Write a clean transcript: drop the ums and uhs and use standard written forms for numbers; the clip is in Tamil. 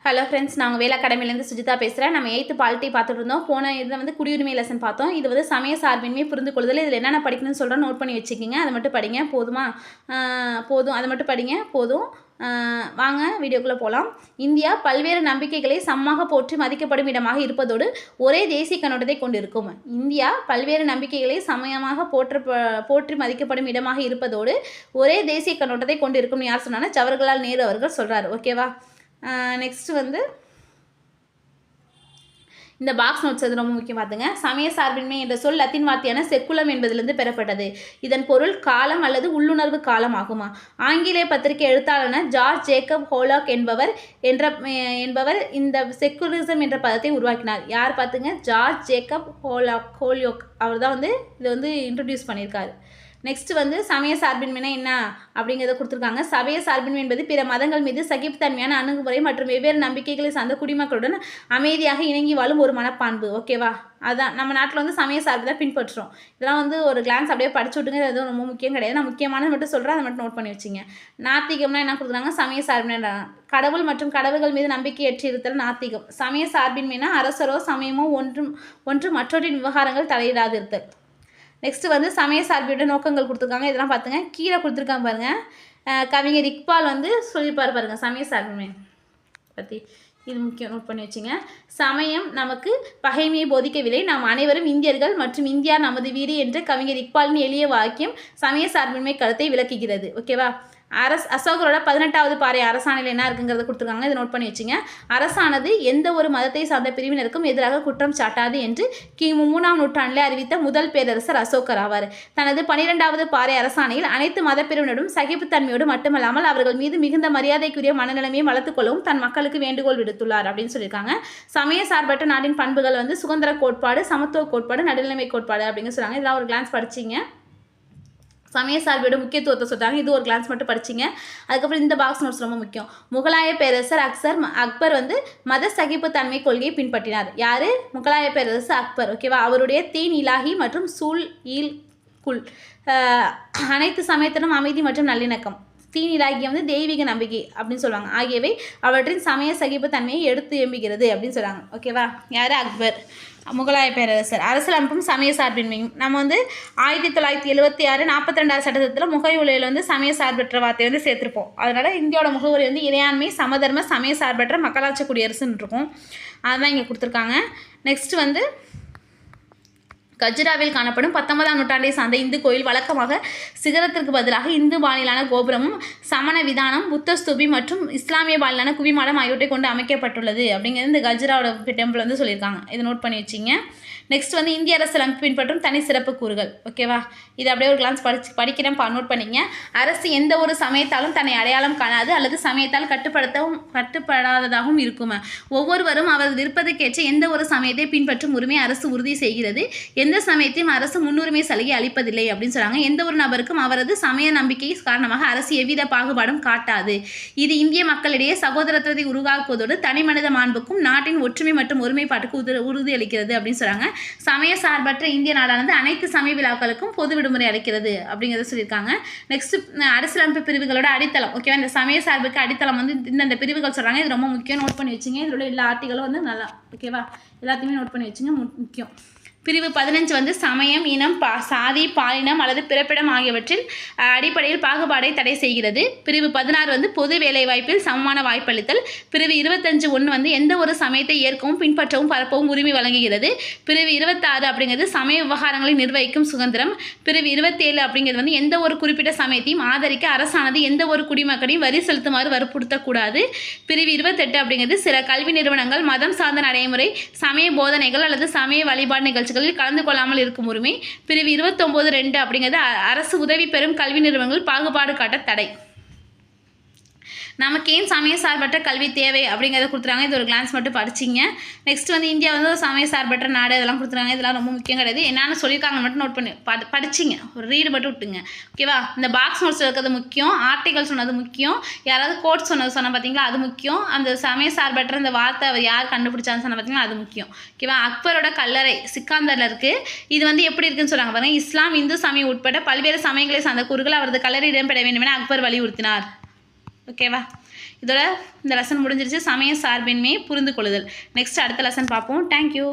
ஹலோ ஃப்ரெண்ட்ஸ், நாங்கள் வேலை அகாடமிலேருந்து சுஜிதா பேசுகிறேன். நம்ம 8th பாலிட்டி பார்த்துட்டு இருந்தோம். போன இதில் வந்து குடியுரிமை லெசன் பார்த்தோம். இது வந்து சமய சார்பின்மை புரிந்து கொள்ளுதல். இதில் என்னென்ன படிக்கணும்னு சொல்கிறோம், நோட் பண்ணி வச்சுக்கிங்க. அதை மட்டும் படிங்க போதுமா? போதும், அதை மட்டும் படிங்க போதும். வாங்க வீடியோக்குள்ளே போகலாம். இந்தியா பல்வேறு நம்பிக்கைகளை சமமாக போற்றி மதிக்கப்படும் இடமாக இருப்பதோடு ஒரே தேசிய கண்ணோட்டத்தை கொண்டிருக்கும். இந்தியா பல்வேறு நம்பிக்கைகளை சமயமாக போற்றி மதிக்கப்படும் இடமாக இருப்பதோடு ஒரே தேசிய கண்ணோட்டத்தை கொண்டிருக்கும். யார் சொன்னாங்கன்னா ஜவஹர்லால் நேரு அவர்கள் சொல்கிறார். ஓகேவா? நெக்ஸ்ட் வந்து இந்த பாக்ஸ் நோட்ஸ் அது ரொம்ப முக்கியம் பார்த்துங்க. சமய சார்பின்மை என்ற சொல் லத்தீன் வார்த்தையான செக்குலம் என்பதிலிருந்து பெறப்பட்டது. இதன் பொருள் காலம் அல்லது உள்ளுணர்வு காலம் ஆகுமா. ஆங்கிலேய பத்திரிகை எழுத்தாளர் ஜார்ஜ் ஜேக்கப் ஹோலாக் என்பவர் இந்த செக்குலரிசம் என்ற பதத்தை உருவாக்கினார். யார் பார்த்துங்க? George Jacob ஹோலியோக். அவர் தான் வந்து இதை வந்து இன்ட்ரடியூஸ் பண்ணியிருக்காரு. நெக்ஸ்ட் வந்து சமய சார்பின்மைனா என்ன அப்படிங்கிறத கொடுத்துருக்காங்க. சமய சார்பின்மை என்பது பிற மதங்கள் மீது சகிப்புத்தன்மையான அணுகுமுறை மற்றும் வெவ்வேறு நம்பிக்கைகளை சார்ந்த குடிமக்களுடன் அமைதியாக இணங்கி வாழும் ஒரு மனப்பான்பு. ஓகேவா? அதான் நம்ம நாட்டில் வந்து சமய சார்பு தான் பின்பற்றுறோம். இதெல்லாம் வந்து ஒரு கிளான்ஸ் அப்படியே படிச்சு விட்டுங்க. எதுவும் ரொம்ப முக்கியம் கிடையாது. நான் முக்கியமானது மட்டும் சொல்கிறேன், அதை மட்டும் நோட் பண்ணி வச்சுங்க. நாத்திகம்னா என்ன கொடுக்குறாங்க? சமய சார்பின்மை கடவுள் மற்றும் கடவுள்கள் மீது நம்பிக்கை ஏற்றிருத்தல் நாத்திகம். சமய சார்பின்மைனா அரசரோ சமயமோ ஒன்று மற்றொன்றின் விவகாரங்கள் தலையிடாது இருத்தல். நெக்ஸ்ட்டு வந்து சமய சார்பியோட நோக்கங்கள் கொடுத்துருக்காங்க. இதெல்லாம் பார்த்துங்க. கீழே கொடுத்துருக்காங்க பாருங்கள். கவிஞர் இக்பால் வந்து சொல்லியிருப்பார் பாருங்கள் சமய சார்பின்மை பற்றி. இது முக்கியம், நோட் பண்ணி வச்சுங்க. சமயம் நமக்கு பகைமையை போதிக்கவில்லை, நாம் அனைவரும் இந்தியர்கள் மற்றும் இந்தியா நமது வீடு என்ற கவிஞர் இக்பாலின் எளிய வாக்கியம் சமய சார்பின்மை கருத்தை விளக்குகிறது. ஓகேவா? அசோகரோட 18வது பாறை அரசாணையில் என்ன இருக்குங்கிறத கொடுத்துருக்காங்க. இதை நோட் பண்ணி வச்சுங்க. அரசானது எந்த ஒரு மதத்தை சார்ந்த பிரிவினருக்கும் எதிராக குற்றம் சாட்டாது என்று கிமு 3ஆம் நூற்றாண்டிலே அறிவித்த முதல் பேரரசர் அசோகர் ஆவார். தனது 12வது பாறை அரசாணையில் அனைத்து மத பிரிவினரும் சகிப்புத்தன்மையோடு மட்டுமல்லாமல் அவர்கள் மீது மிகுந்த மரியாதைக்குரிய மனநிலைமையை வளர்த்துக் கொள்ளவும் தன் மக்களுக்கு வேண்டுகோள் விடுத்துள்ளார் அப்படின்னு சொல்லியிருக்காங்க. சமய சார்பற்ற நாட்டின் பண்புகள் வந்து சுதந்திர கோட்பாடு, சமத்துவ கோட்பாடு, நடுநிலைமை கோட்பாடு அப்படின்னு சொல்கிறாங்க. இதெல்லாம் ஒரு கிளான்ஸ் படிச்சிங்க. சமய சார்போட முக்கியத்துவத்தை சொல்கிறாங்க. இது ஒரு கிளான்ஸ் மட்டும் படிச்சிங்க. அதுக்கப்புறம் இந்த பாக்ஸ் நோட்ஸ் ரொம்ப முக்கியம். முகலாய பேரரசர் அக்பர் வந்து மத சகிப்புத்தன்மை கொள்கையை பின்பற்றினார். யார்? முகலாய பேரரசர் அக்பர். ஓகேவா? அவருடைய தீன் இலாஹி மற்றும் சூல் ஈல் குல் அனைத்து சமயத்திலும் அமைதி மற்றும் நல்லிணக்கம். தீன் இலாகியம் வந்து தெய்வீக நம்பிக்கை அப்படின்னு சொல்லுவாங்க. ஆகியவை அவற்றின் சமய சகிப்புத்தன்மையை எடுத்து எம்புகிறது அப்படின்னு சொல்கிறாங்க. ஓகேவா? யார்? அக்பர், முகலாய பேரரசர். அரசியலமைப்பும் சமய சார்பின்மையும் நம்ம வந்து 1976 42வது சட்டத்தில் முகவுரையில் வந்து சமய சார்பற்ற வார்த்தையை வந்து சேர்த்துருப்போம். அதனால் இந்தியாவோட முகவுரை வந்து இறையாண்மை, சமதர்ம, சமய சார்பற்ற மக்களாட்சி குடியரசுன்னு இருக்கும். அதுதான் இங்கே கொடுத்துருக்காங்க. நெக்ஸ்ட் வந்து கஜ்ராவில் காணப்படும் 19ஆம் நூற்றாண்டை சார்ந்த இந்து கோயில் வழக்கமாக சிகரத்திற்கு பதிலாக இந்து பாணியிலான கோபுரமும் சமண விதானம், புத்த ஸ்தூபி மற்றும் இஸ்லாமிய பாணியிலான குவிமாடம் ஆகியவற்றை கொண்டு அமைக்கப்பட்டுள்ளது அப்படிங்கிறது இந்த கஜ்ராவோட டெம்பிள் வந்து சொல்லியிருக்காங்க. இதை நோட் பண்ணி வச்சிங்க. நெக்ஸ்ட் வந்து இந்திய அரசியலமைப்பு பின்பற்றும் தனி சிறப்பு கூறுகள். ஓகேவா? இது அப்படியே ஒரு கிளான்ஸ் படிக்கிறேன், நோட் பண்ணிங்க. அரசு எந்த ஒரு சமயத்தாலும் தன்னை அடையாளம் காணாது அல்லது சமயத்தால் கட்டுப்படாததாகவும் இருக்கும். ஒவ்வொருவரும் அவரது விருப்பத்துக்கேற்ற எந்த ஒரு சமயத்தை பின்பற்றும் உரிமை அரசு உறுதி செய்கிறது. எந்த சமயத்தையும் அரசு முன்னுரிமை சலுகை அளிப்பதில்லை அப்படின்னு சொல்கிறாங்க. எந்த ஒரு நபருக்கும் அவரது சமய நம்பிக்கை காரணமாக அரசு எவ்வித பாகுபாடும் காட்டாது. இது இந்திய மக்களிடையே சகோதரத்துவத்தை உருவாக்குவதோடு தனி மனித மாண்புக்கும் நாட்டின் ஒற்றுமை மற்றும் ஒருமைப்பாட்டுக்கு உறுதியளிக்கிறது அப்படின்னு சொல்கிறாங்க. சமய சார்பற்ற இந்திய நாடானது அனைத்து சமய விழாக்களுக்கும் பொது விடுமுறை அளிக்கிறது அப்படிங்கிறத சொல்லியிருக்காங்க. நெக்ஸ்ட் அரசியலமைப்பு பிரிவுகளோட அடித்தளம். ஓகேவா? இந்த சமய சார்புக்கு அடித்தளம் வந்து இந்த பிரிவுகள் சொல்கிறாங்க. இது ரொம்ப முக்கியம், நோட் பண்ணி வச்சுங்க. இதோட எல்லா ஆர்டிகளும் வந்து நல்லா ஓகேவா? எல்லாத்தையுமே நோட் பண்ணி வச்சுங்க, முக்கியம். பிரிவு 15 வந்து சமயம், இனம், சாதி, பாலினம் அல்லது பிறப்பிடம் ஆகியவற்றில் அடிப்படையில் பாகுபாடை தடை செய்கிறது. பிரிவு 16 வந்து பொது வேலைவாய்ப்பில் சமமான வாய்ப்பளித்தல். பிரிவு 25(1) வந்து எந்த ஒரு சமயத்தை ஏற்கவும் பின்பற்றவும் பரப்பவும் உரிமை வழங்குகிறது. பிரிவு 26 அப்படிங்கிறது சமய விவகாரங்களை நிர்வகிக்கும் சுதந்திரம். பிரிவு 27 அப்படிங்கிறது வந்து எந்த ஒரு குறிப்பிட்ட சமயத்தையும் ஆதரிக்க அரசானது எந்த ஒரு குடிமக்களையும் வரி செலுத்துமாறு வற்புறுத்தக்கூடாது. பிரிவு 28 அப்படிங்கிறது சில கல்வி நிறுவனங்கள் மதம் சார்ந்த நடைமுறை, சமய போதனைகள் அல்லது சமய வழிபாடு நிகழ்ச்சிகளில் கலந்து கொள்ளாமல் இருக்கும் உரிமை. பிரிவு 29(2) அப்படிங்கிறது அரசு உதவி பெறும் கல்வி நிறுவனங்கள் பாகுபாடு காட்ட தடை. நமக்கு ஏன் சமய சார்பற்ற கல்வி தேவை அப்படிங்கிறத கொடுத்துறாங்க. இது ஒரு கிளான்ஸ் மட்டும் படிச்சிங்க. நெக்ஸ்ட் வந்து இந்தியா வந்து ஒரு சமய சார்பற்ற நாடு, அதெல்லாம் கொடுத்துறாங்க. இதெல்லாம் ரொம்ப முக்கியம் கிடையாது. என்னென்னு சொல்லியிருக்காங்க மட்டும் நோட் பண்ணி படிச்சிங்க, ஒரு ரீடு மட்டும் விட்டுங்க. ஓகேவா? இந்த பாக்ஸ் நோட்ஸ் இருக்கிறது முக்கியம், ஆர்டிகல் சொன்னது முக்கியம், யாராவது கோட் சொன்ன பார்த்தீங்களா அது முக்கியம், அந்த சமய சார்பற்ற இந்த வார்த்தை அவர் யார் கண்டுபிடிச்சான்னு சொன்ன பார்த்தீங்களா அது முக்கியம். ஓகேவா? அக்பரோட கல்லறை சிக்கந்தரில் இருக்குது. இது வந்து எப்படி இருக்குன்னு சொல்கிறாங்க பாருங்கள். இஸ்லாம், இந்து சமயம் உட்பட பல்வேறு சமயங்களை சார்ந்த கூறுகள் அவரது கல்லறை இடம்பெற வேண்டும் என அக்பர் வலியுறுத்தினார். ஓகேவா? இதோட இந்த லெசன் முடிஞ்சிருச்சு. சமய சார்பின்மையை புரிந்து கொள்ளுதல். நெக்ஸ்ட் அடுத்த லெசன் பார்ப்போம். தேங்க்யூ.